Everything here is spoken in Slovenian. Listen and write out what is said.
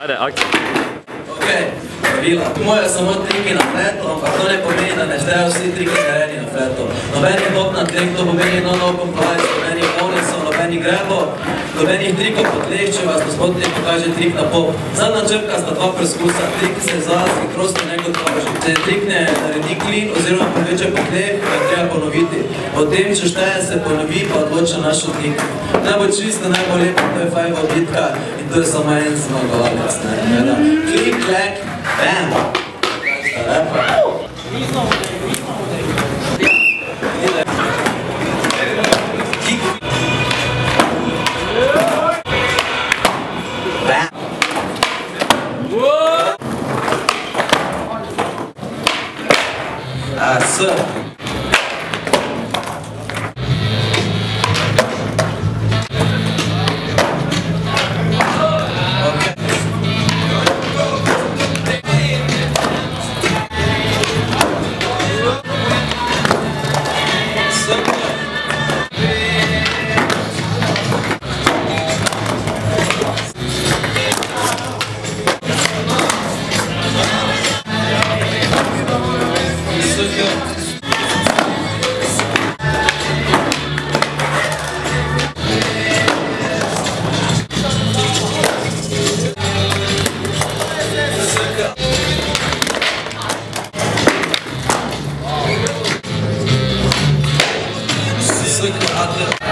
Ajde, akcija. Okej, pravila. Moje samo triki na fletu, ampak to ne pomeni, da ne štejo vsi triki naredi na fletu. Nobeni hop na trik, to pomeni no-no-pom plajs, nobeni bowlingsov, nobeni grebo, nobenih trikov po tleh, če vas gospod ne pokaže trik na pop. Zadnja črka sta dva preskusa, triki se izvajalski prosto ne kot kaže. Če trik ne naredi clean oziroma preveče po tleh, ga treba ponoviti. Potem, če šteje se ponovi, pa odloča naš odnik. Najbolj čisto, najbolj lepo, to je fajva odbitka in to je samo en zmagovalec. Klik, klek, bam! Lepo. Bam! S. Super.